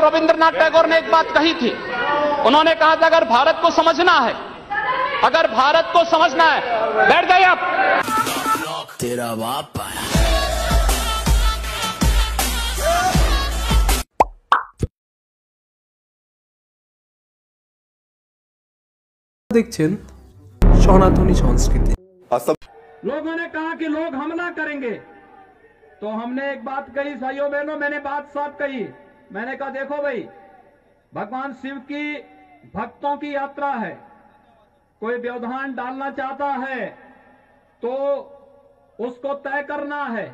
रविंद्रनाथ टैगोर ने एक बात कही थी। उन्होंने कहा था अगर भारत को समझना है, अगर भारत को समझना है, बैठ जाइए आप। तेरा बाप आया। দেখছেন সনাতনী সংস্কৃতি। लोगों ने कहा कि लोग हमला करेंगे, तो हमने एक बात कही, भाइयों बहनों, मैंने बात साफ कही। मैंने कहा देखो भाई, भगवान शिव की भक्तों की यात्रा है, कोई व्यवधान डालना चाहता है तो उसको तय करना है।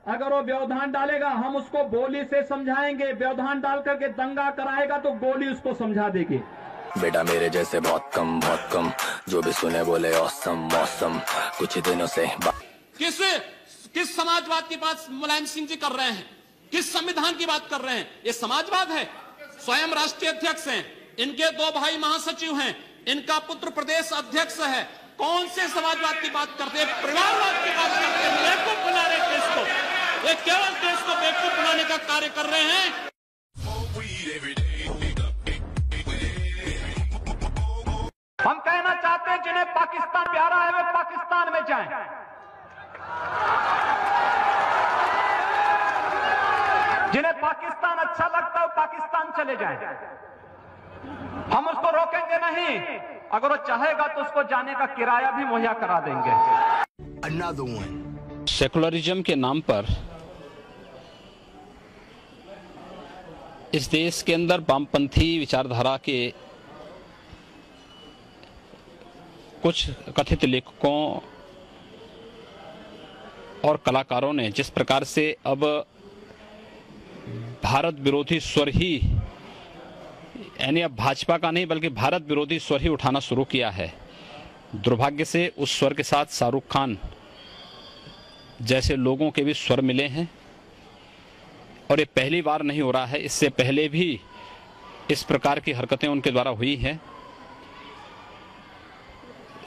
अगर वो व्यवधान डालेगा हम उसको गोली से समझाएंगे, व्यवधान डाल करके दंगा कराएगा तो गोली उसको समझा देगी। बेटा मेरे जैसे बहुत कम जो भी सुने बोले औसम मौसम कुछ ही दिनों से किस समाजवाद की बात मुलायम सिंह जी कर रहे हैं, किस संविधान की बात कर रहे हैं? ये समाजवाद है। स्वयं राष्ट्रीय अध्यक्ष हैं, इनके 2 भाई महासचिव हैं, इनका पुत्र प्रदेश अध्यक्ष है। कौन से समाजवाद की बात करते हैं? परिवारवाद की बात करते हैं। बेवकूफ बना रहे देश को, ये केवल देश को बेवकूफ बनाने का कार्य कर रहे हैं। हम कहना चाहते हैं जिन्हें पाकिस्तान प्यारा है वे पाकिस्तान में जाएं। जिन्हें पाकिस्तान अच्छा लगता है वो पाकिस्तान चले जाएं। हम उसको रोकेंगे नहीं, अगर वो चाहेगा तो उसको जाने का किराया भी मुहैया करा देंगे। सेकुलरिज्म के नाम पर इस देश के अंदर वामपंथी विचारधारा के कुछ कथित लेखकों और कलाकारों ने जिस प्रकार से अब भारत विरोधी स्वर ही, यानी अब भाजपा का नहीं बल्कि भारत विरोधी स्वर ही उठाना शुरू किया है। दुर्भाग्य से उस स्वर के साथ शाहरुख खान जैसे लोगों के भी स्वर मिले हैं और ये पहली बार नहीं हो रहा है, इससे पहले भी इस प्रकार की हरकतें उनके द्वारा हुई हैं।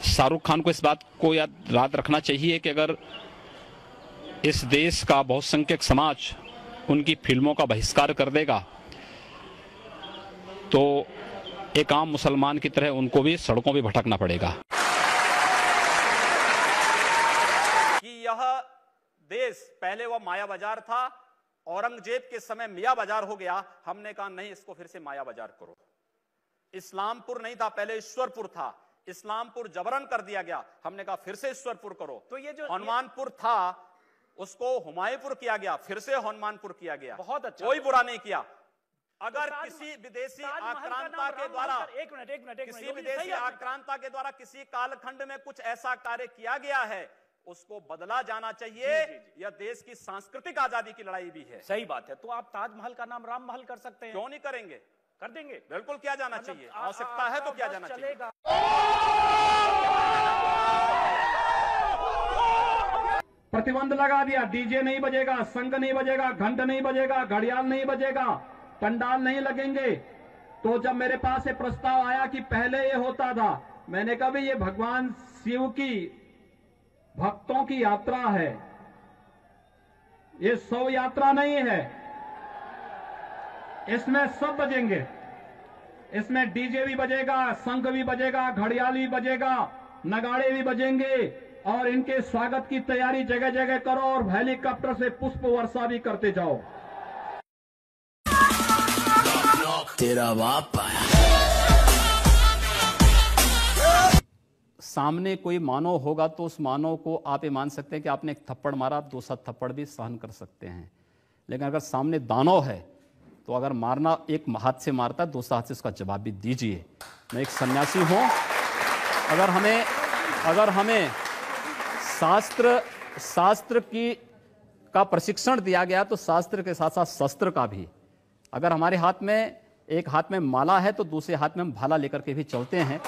शाहरुख खान को इस बात को याद रखना चाहिए कि अगर इस देश का बहुसंख्यक समाज उनकी फिल्मों का बहिष्कार कर देगा तो एक आम मुसलमान की तरह उनको भी सड़कों पे भटकना पड़ेगा। कि यह देश पहले वह माया बाजार था, औरंगजेब के समय मिया बाजार हो गया। हमने कहा नहीं, इसको फिर से माया बाजार करो। इस्लामपुर नहीं था, पहले ईश्वरपुर था, इस्लामपुर जबरन कर दिया गया। हमने कहा फिर से ईश्वरपुर करो। तो ये जो हनुमानपुर था उसको हुमायूंपुर किया गया, फिर से हनुमानपुर किया गया। बहुत अच्छा, कोई बुरा नहीं किया। अगर किसी विदेशी आक्रांता के द्वारा किसी विदेशी आक्रांता के द्वारा किसी कालखंड में कुछ ऐसा कार्य किया गया है उसको बदला जाना चाहिए। यह देश की सांस्कृतिक आजादी की लड़ाई भी है। सही बात है। तो आप ताजमहल का नाम राम महल कर सकते हैं। क्यों नहीं करेंगे? कर देंगे, बिल्कुल किया जाना चाहिए। आवश्यकता है तो किया जाना चाहिए। प्रतिबंध लगा दिया, डीजे नहीं बजेगा, शंख नहीं बजेगा, घंट नहीं बजेगा, घड़ियाल नहीं बजेगा, पंडाल नहीं लगेंगे। तो जब मेरे पास ये प्रस्ताव आया कि पहले ये होता था, मैंने कहा भाई ये भगवान शिव की भक्तों की यात्रा है, ये शव यात्रा नहीं है। इसमें सब बजेंगे, इसमें डीजे भी बजेगा, शंख भी बजेगा, घड़ियाल भी बजेगा, नगाड़े भी बजेंगे और इनके स्वागत की तैयारी जगह जगह करो और हेलीकॉप्टर से पुष्प वर्षा भी करते जाओ। तेरा बाप आया। सामने कोई मानव होगा तो उस मानव को आप ये मान सकते हैं कि आपने एक थप्पड़ मारा, आप 2 थप्पड़ भी सहन कर सकते हैं। लेकिन अगर सामने दानव है तो अगर मारना एक हाथ से मारता है, 2 हाथ से उसका जवाब भी दीजिए। मैं एक सन्यासी हूँ, अगर हमें शास्त्र का प्रशिक्षण दिया गया तो शास्त्र के साथ साथ शस्त्र का भी। अगर हमारे हाथ में एक हाथ में माला है तो दूसरे हाथ में हम भाला लेकर के भी चलते हैं।